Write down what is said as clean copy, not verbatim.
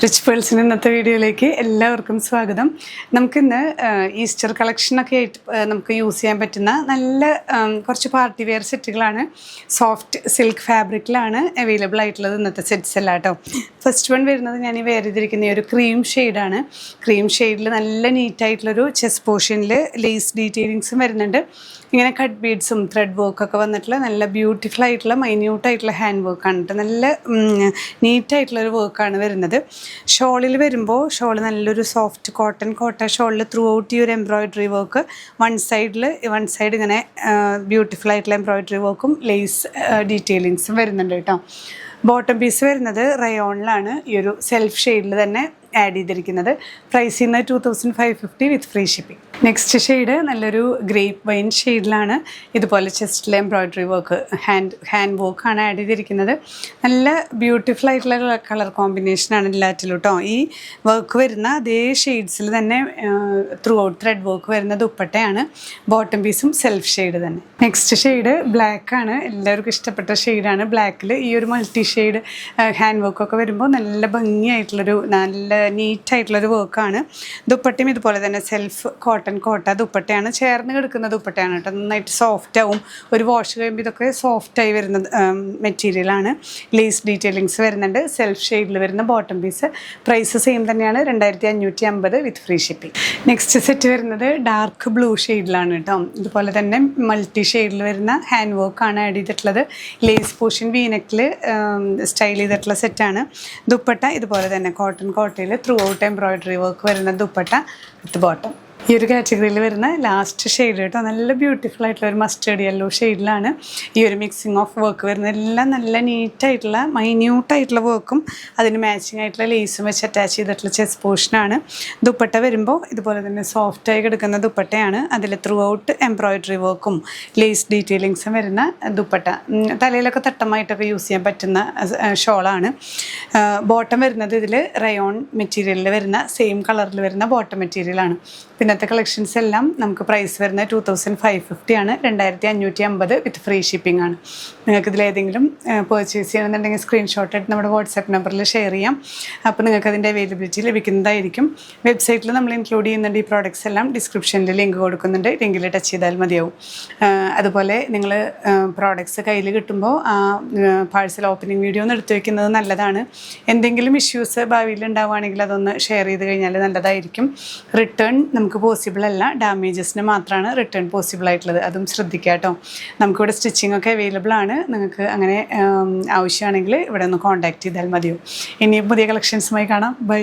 Rich പേൾസിന് ഇന്നത്തെ വീഡിയോയിലേക്ക് എല്ലാവർക്കും സ്വാഗതം. നമുക്കിന്ന് ഈസ്റ്റർ കളക്ഷനൊക്കെ ആയിട്ട് നമുക്ക് യൂസ് ചെയ്യാൻ പറ്റുന്ന നല്ല കുറച്ച് പാർട്ടി വെയർ സെറ്റുകളാണ്. സോഫ്റ്റ് സിൽക്ക് ഫാബ്രിക്കിലാണ് അവൈലബിൾ ആയിട്ടുള്ളത് ഇന്നത്തെ സെറ്റ്സ് എല്ലാം കേട്ടോ. ഫസ്റ്റ് വൺ വരുന്നത് ഞാൻ ഈ വെയർ ചെയ്തിരിക്കുന്ന ഒരു ക്രീം ഷെയ്ഡാണ്. ക്രീം ഷെയ്ഡിൽ നല്ല നീറ്റായിട്ടുള്ളൊരു ചെസ്റ്റ് പോർഷനിൽ ലേസ് ഡീറ്റെയിലിങ്സും വരുന്നുണ്ട്. ഇങ്ങനെ കട്ട് ബീഡ്സും ത്രെഡ് വർക്കൊക്കെ വന്നിട്ടുള്ള നല്ല ബ്യൂട്ടിഫുൾ ആയിട്ടുള്ള മൈന്യൂട്ടായിട്ടുള്ള ഹാൻഡ് വർക്കാണ് കേട്ടോ. നല്ല നീറ്റായിട്ടുള്ളൊരു വർക്കാണ് വരുന്നത്. ഷോളിൽ വരുമ്പോൾ ഷോൾ നല്ലൊരു സോഫ്റ്റ് കോട്ട ഷോളിൽ ത്രൂ ഔട്ട് ഈ ഒരു എംബ്രോയിഡറി വർക്ക് വൺ സൈഡ് ഇങ്ങനെ ബ്യൂട്ടിഫുൾ ആയിട്ടുള്ള എംബ്രോയിഡറി വർക്കും ലേസ് ഡീറ്റെയിലിങ്സും വരുന്നുണ്ട് കേട്ടോ. ബോട്ടം പീസ് വരുന്നത് റയോണിലാണ് ഈ ഒരു സെൽഫ് ഷെയ്ഡിൽ തന്നെ ആഡ് ചെയ്തിരിക്കുന്നത്. പ്രൈസ് ചെയ്യുന്നത് 2550 വിത്ത് ഫ്രീ ഷിപ്പിംഗ്. നെക്സ്റ്റ് ഷെയ്ഡ് നല്ലൊരു ഗ്രേപ്പ് വൈൻ ഷെയ്ഡിലാണ്. ഇതുപോലെ ചെസ്റ്റിലെ എംബ്രോയിഡറി വർക്ക് ഹാൻഡ് വർക്കാണ് ആഡ് ചെയ്തിരിക്കുന്നത്. നല്ല ബ്യൂട്ടിഫുൾ ആയിട്ടുള്ള കളർ കോമ്പിനേഷനാണ് എല്ലാറ്റിലും കേട്ടോ. ഈ വർക്ക് വരുന്ന അതേ ഷെയ്ഡ്സിൽ തന്നെ ത്രൂ ഔട്ട് ത്രെഡ് വർക്ക് വരുന്ന ദുപ്പട്ടയാണ്. ബോട്ടം പീസും സെൽഫ് ഷെയ്ഡ് തന്നെ. നെക്സ്റ്റ് ഷെയ്ഡ് ബ്ലാക്ക് ആണ്. എല്ലാവർക്കും ഇഷ്ടപ്പെട്ട ഷെയ്ഡാണ്. ബ്ലാക്കിൽ ഈ ഒരു മൾട്ടി ഷെയ്ഡ് ഹാൻഡ് വർക്കൊക്കെ വരുമ്പോൾ നല്ല ഭംഗിയായിട്ടുള്ളൊരു നല്ല നീറ്റായിട്ടുള്ളൊരു വർക്കാണ്. ദുപ്പട്ടയും ഇതുപോലെ തന്നെ സെൽഫ് കോട്ട ദുപ്പട്ടയാണ്. ചേർന്ന് കിടക്കുന്ന ദുപ്പട്ടയാണ് കേട്ടോ. നന്നായിട്ട് സോഫ്റ്റ് ആവും. ഒരു വാഷ് കഴിയുമ്പോൾ ഇതൊക്കെ സോഫ്റ്റായി വരുന്ന മെറ്റീരിയലാണ്. ലേസ് ഡീറ്റെയിലിങ്സ് വരുന്നുണ്ട്. സെൽഫ് ഷെയ്ഡിൽ വരുന്ന ബോട്ടം പീസ്. പ്രൈസ് സെയിം തന്നെയാണ് 2550 വിത്ത് ഫ്രീ ഷിപ്പിംഗ്. നെക്സ്റ്റ് സെറ്റ് വരുന്നത് ഡാർക്ക് ബ്ലൂ ഷെയ്ഡിലാണ് കേട്ടോ. ഇതുപോലെ തന്നെ മൾട്ടി ഷെയ്ഡിൽ വരുന്ന ഹാൻഡ് വർക്കാണ് ആഡ് ചെയ്തിട്ടുള്ളത്. ലേസ് പോർഷൻ വീനെക്കിൽ സ്റ്റൈൽ ചെയ്തിട്ടുള്ള സെറ്റാണ്. ദുപ്പട്ട ഇതുപോലെ തന്നെ കോട്ടയിൽ ത്രൂ ഔട്ട് എംബ്രോയിഡറി വർക്ക് വരുന്ന ദുപ്പട്ട വിത്ത് ബോട്ടം. ഈ ഒരു കാറ്റഗറിയിൽ വരുന്ന ലാസ്റ്റ് ഷെയ്ഡ് കേട്ടോ. നല്ല ബ്യൂട്ടിഫുൾ ആയിട്ടുള്ള ഒരു മസ്റ്റേർഡ് യെല്ലോ ഷെയ്ഡിലാണ് ഈ ഒരു മിക്സിങ് ഓഫ് വർക്ക് വരുന്നത്. എല്ലാം നല്ല നീറ്റായിട്ടുള്ള മൈന്യൂട്ടായിട്ടുള്ള വർക്കും അതിന് മാച്ചിങ് ആയിട്ടുള്ള ലേസും വെച്ച് അറ്റാച്ച് ചെയ്തിട്ടുള്ള ചെസ്റ്റ് പോർഷനാണ്. ദുപ്പട്ട വരുമ്പോൾ ഇതുപോലെ തന്നെ സോഫ്റ്റായി കിടക്കുന്ന ദുപ്പട്ടയാണ്. അതിൽ ത്രൂ ഔട്ട് എംബ്രോയിഡറി വർക്കും ലേസ് ഡീറ്റെയിലിങ്സും വരുന്ന ദുപ്പട്ട. തലയിലൊക്കെ തട്ടമായിട്ടൊക്കെ യൂസ് ചെയ്യാൻ പറ്റുന്ന ഷോളാണ്. ബോട്ടം വരുന്നത് ഇതിൽ റയോൺ മെറ്റീരിയലിൽ വരുന്ന സെയിം കളറിൽ വരുന്ന ബോട്ടം മെറ്റീരിയലാണ്. ഇന്നത്തെ കളക്ഷൻസ് എല്ലാം നമുക്ക് പ്രൈസ് വരുന്നത് 2550 ആണ്. 2550 വിത്ത് ഫ്രീ ഷിപ്പിംഗ് ആണ്. നിങ്ങൾക്ക് ഇതിലേതെങ്കിലും പർച്ചേസ് ചെയ്യണമെന്നുണ്ടെങ്കിൽ സ്ക്രീൻഷോട്ട് എടുത്ത് നമ്മുടെ വാട്സാപ്പ് നമ്പറിൽ ഷെയർ ചെയ്യാം. അപ്പോൾ നിങ്ങൾക്ക് അതിൻ്റെ അവൈലബിലിറ്റി ലഭിക്കുന്നതായിരിക്കും. വെബ്സൈറ്റിൽ നമ്മൾ ഇൻക്ലൂഡ് ചെയ്യുന്നുണ്ട് ഈ പ്രോഡക്റ്റ്സ് എല്ലാം. ഡിസ്ക്രിപ്ഷനിൽ ലിങ്ക് കൊടുക്കുന്നുണ്ട്. ലിങ്കിൽ ടച്ച് ചെയ്താൽ മതിയാവും. അതുപോലെ നിങ്ങൾ പ്രോഡക്റ്റ്സ് കയ്യിൽ കിട്ടുമ്പോൾ പാഴ്സൽ ഓപ്പണിംഗ് വീഡിയോ ഒന്ന് എടുത്തു വയ്ക്കുന്നത് നല്ലതാണ്. എന്തെങ്കിലും ഇഷ്യൂസ് ഭാവിയിൽ ഉണ്ടാവുകയാണെങ്കിൽ അതൊന്ന് ഷെയർ ചെയ്ത് കഴിഞ്ഞാൽ നല്ലതായിരിക്കും. റിട്ടേൺ നമുക്ക് പോസിബിൾ അല്ല. ഡാമേജസിന് മാത്രമാണ് റിട്ടേൺ പോസിബിൾ ആയിട്ടുള്ളത്. അതും ശ്രദ്ധിക്കുക കേട്ടോ. നമുക്കിവിടെ സ്റ്റിച്ചിങ് ഒക്കെ അവൈലബിൾ ആണ്. നിങ്ങൾക്ക് അങ്ങനെ ആവശ്യമാണെങ്കിൽ ഇവിടെ ഒന്ന് കോൺടാക്ട് ചെയ്താൽ മതിയോ. ഇനിയും പുതിയ കളക്ഷൻസുമായി കാണാം. ബൈ.